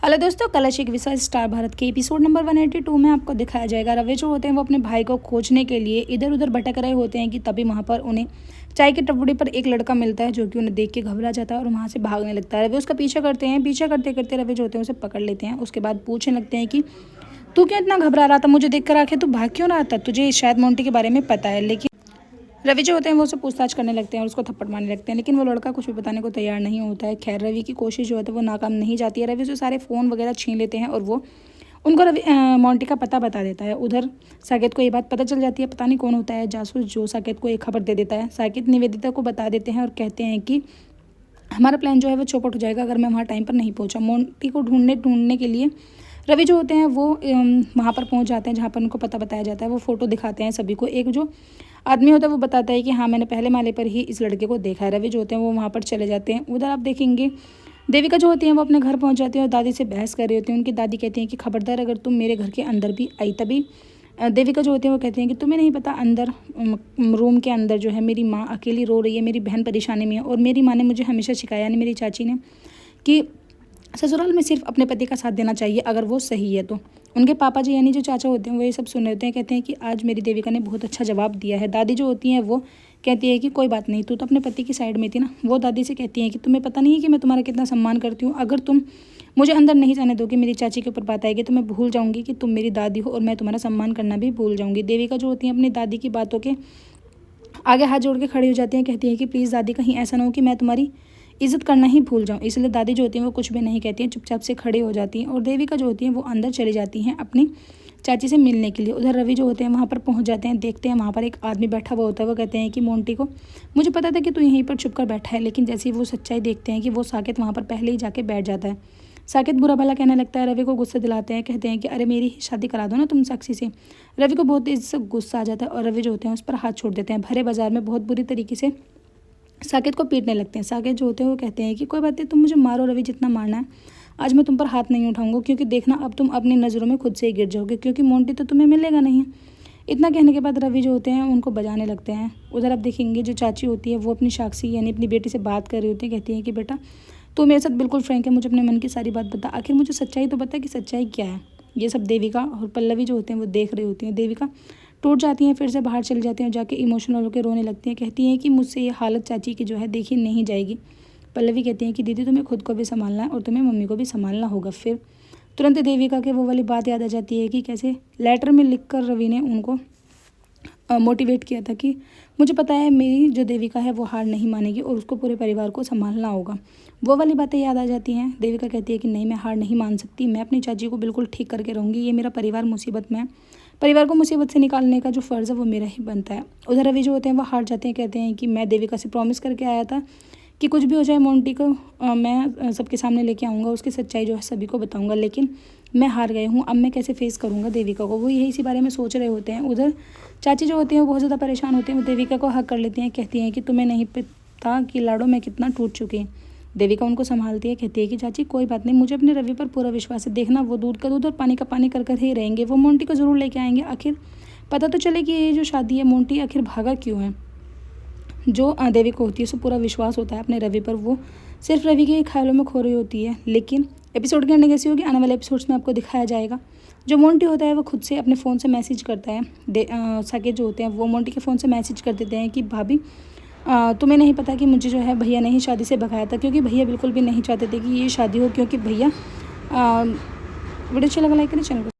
Hello दोस्तों, कलश एक विशाल स्टार भारत के एपिसोड नंबर 182 में आपको दिखाया जाएगा। रवि जो होते हैं वो अपने भाई को खोजने के लिए इधर उधर भटक रहे होते हैं कि तभी वहाँ पर उन्हें चाय की टपड़ी पर एक लड़का मिलता है जो कि उन्हें देख के घबरा जाता है और वहाँ से भागने लगता है। रवि उसका पीछा करते हैं, पीछा करते करते रवि जो होते हैं उसे पकड़ लेते हैं। उसके बाद पूछने लगते हैं कि तू क्यों इतना घबरा रहा था, मुझे देख कर आखिर तू भाग क्यों रहा था, तुझे शायद मोंटी के बारे में पता है। लेकिन रवि जो होते हैं वो उसे पूछताछ करने लगते हैं और उसको थप्पड़ मारने लगते हैं, लेकिन वो लड़का कुछ भी बताने को तैयार नहीं होता है। खैर रवि की कोशिश जो होती है वो नाकाम नहीं जाती है। रवि से सारे फ़ोन वगैरह छीन लेते हैं और वो उनको रवि मोंटी का पता बता देता है। उधर साकेत को ये बात पता चल जाती है। पता नहीं कौन होता है जासूस जो साकेत को एक खबर दे देता है। साकेत निवेदिता को बता देते हैं और कहते हैं कि हमारा प्लान जो है वो चौपट हो जाएगा अगर मैं वहाँ टाइम पर नहीं पहुँचा। मोंटी को ढूंढने के लिए रवि जो होते हैं वो वहाँ पर पहुँच जाते हैं जहाँ पर उनको पता बताया जाता है। वो फ़ोटो दिखाते हैं सभी को। एक जो आदमी होता है वो बताता है कि हाँ मैंने पहले माले पर ही इस लड़के को देखा है। रवि जो होते हैं वो वहाँ पर चले जाते हैं। उधर आप देखेंगे देविका जो होती हैं वो अपने घर पहुँच जाती है और दादी से बहस कर रही होती है। उनकी दादी कहती हैं कि खबरदार अगर तुम मेरे घर के अंदर भी आई। तभी देविका जो होती है वो कहती हैं कि तुम्हें नहीं पता अंदर रूम के अंदर जो है मेरी माँ अकेली रो रही है, मेरी बहन परेशानी में है। और मेरी माँ ने मुझे हमेशा सिखाया, यानी मेरी चाची ने, कि ससुराल में सिर्फ अपने पति का साथ देना चाहिए अगर वो सही है तो। उनके पापा जी यानी जो चाचा होते हैं वो ये सब सुन रहे होते हैं। कहते हैं कि आज मेरी देविका ने बहुत अच्छा जवाब दिया है। दादी जो होती हैं वो कहती है कि कोई बात नहीं, तू तो अपने पति की साइड में थी ना। वो दादी से कहती हैं कि तुम्हें पता नहीं है कि मैं तुम्हारा कितना सम्मान करती हूँ। अगर तुम मुझे अंदर नहीं जाने दोगे, मेरी चाची के ऊपर बात आएगी तो मैं भूल जाऊँगी कि तुम मेरी दादी हो और मैं तुम्हारा सम्मान करना भी भूल जाऊँगी। देविका जो होती हैं अपनी दादी की बातों के आगे हाथ जोड़ के खड़ी हो जाती हैं। कहती हैं कि प्लीज़ दादी कहीं ऐसा ना हो कि मैं तुम्हारी इज़्ज़त करना ही भूल जाऊँ। इसलिए दादी जो होती हैं वो कुछ भी नहीं कहती हैं, चुपचाप से खड़ी हो जाती हैं। और देविका जो होती हैं वो अंदर चली जाती हैं अपनी चाची से मिलने के लिए। उधर रवि जो होते हैं वहाँ पर पहुँच जाते हैं। देखते हैं वहाँ पर एक आदमी बैठा हुआ होता है। वो कहते हैं कि मोंटी को मुझे पता था कि तू यहीं पर छुप कर बैठा है। लेकिन जैसे ही वो सच्चाई देखते हैं कि वो साकेत वहाँ पर पहले ही जाके बैठ जाता है। साकेत बुरा भला कहने लगता है, रवि को गुस्सा दिलाते हैं। कहते हैं कि अरे मेरी शादी करा दो ना तुम साक्षी से। रवि को बहुत तेज़ से गुस्सा आ जाता है और रवि जो होते हैं उस पर हाथ छोड़ देते हैं। भरे बाजार में बहुत बुरी तरीके से साकेत को पीटने लगते हैं। साकेत जो होते हैं वो कहते हैं कि कोई बात नहीं, तुम मुझे मारो रवि जितना मारना है, आज मैं तुम पर हाथ नहीं उठाऊंगा, क्योंकि देखना अब तुम अपनी नज़रों में खुद से ही गिर जाओगे, क्योंकि मोंटी तो तुम्हें मिलेगा नहीं। इतना कहने के बाद रवि जो होते हैं उनको बजाने लगते हैं। उधर आप देखेंगे जो चाची होती है वो अपनी साक्षी यानी अपनी बेटी से बात कर रही होती है। कहती है कि बेटा तू मेरे साथ बिल्कुल फ्रैंक है, मुझे अपने मन की सारी बात बता, आखिर मुझे सच्चाई तो बता कि सच्चाई क्या है। ये सब देविका और पल्लवी जो होते हैं वो देख रही होती हैं। देविका टूट जाती हैं, फिर से बाहर चली जाती हैं और जाके इमोशनल होकर रोने लगती हैं। कहती हैं कि मुझसे ये हालत चाची की जो है देखी नहीं जाएगी। पल्लवी कहती हैं कि दीदी तुम्हें खुद को भी संभालना है और तुम्हें मम्मी को भी संभालना होगा। फिर तुरंत देविका के वो वाली बात याद आ जाती है कि कैसे लेटर में लिखकर रवि ने उनको मोटिवेट किया था कि मुझे पता है मेरी जो देविका है वो हार नहीं मानेगी और उसको पूरे परिवार को संभालना होगा। वो वाली बातें याद आ जाती हैं। देविका कहती है कि नहीं, मैं हार नहीं मान सकती, मैं अपनी चाची को बिल्कुल ठीक करके रहूँगी। ये मेरा परिवार मुसीबत में है, परिवार को मुसीबत से निकालने का जो फ़र्ज़ है वो मेरा ही बनता है। उधर रवि जो होते हैं वो हार जाते हैं। कहते हैं कि मैं देविका से प्रॉमिस करके आया था कि कुछ भी हो जाए मोंटी को मैं सबके सामने लेके आऊँगा, उसकी सच्चाई जो है सभी को बताऊँगा, लेकिन मैं हार गई हूँ। अब मैं कैसे फेस करूँगा देविका को। वो यही इसी बारे में सोच रहे होते हैं। उधर चाची जो होती हैं वो बहुत ज़्यादा परेशान होती हैं। वो देविका को हक कर लेती हैं। कहती हैं कि तुम्हें नहीं पता कि लाड़ों में कितना टूट चुकी है। देविका उनको संभालती है। कहती है कि चाची कोई बात नहीं, मुझे अपने रवि पर पूरा विश्वास है। देखना वो दूध का दूध और पानी का पानी कर कर ही रहेंगे, वो मोंटी को ज़रूर लेके आएंगे। आखिर पता तो चले कि ये जो शादी है मोंटी आखिर भागा क्यों है। जो देविका होती है उसको पूरा विश्वास होता है अपने रवि पर। वो सिर्फ रवि के ख्यालों में खो रही होती है। लेकिन एपिसोड की एंडिंग कैसी होगी आने वाले एपिसोड्स में आपको दिखाया जाएगा। जो मोंटी होता है वो खुद से अपने फ़ोन से मैसेज करता है। साकेत जो होते हैं वो मोंटी के फ़ोन से मैसेज कर देते हैं कि भाभी तुम्हें नहीं पता कि मुझे जो है भैया ने ही शादी से भगाया था, क्योंकि भैया बिल्कुल भी नहीं चाहते थे कि ये शादी हो। क्योंकि भैया वीडियो अच्छा लगा लाइक करें, चैनल को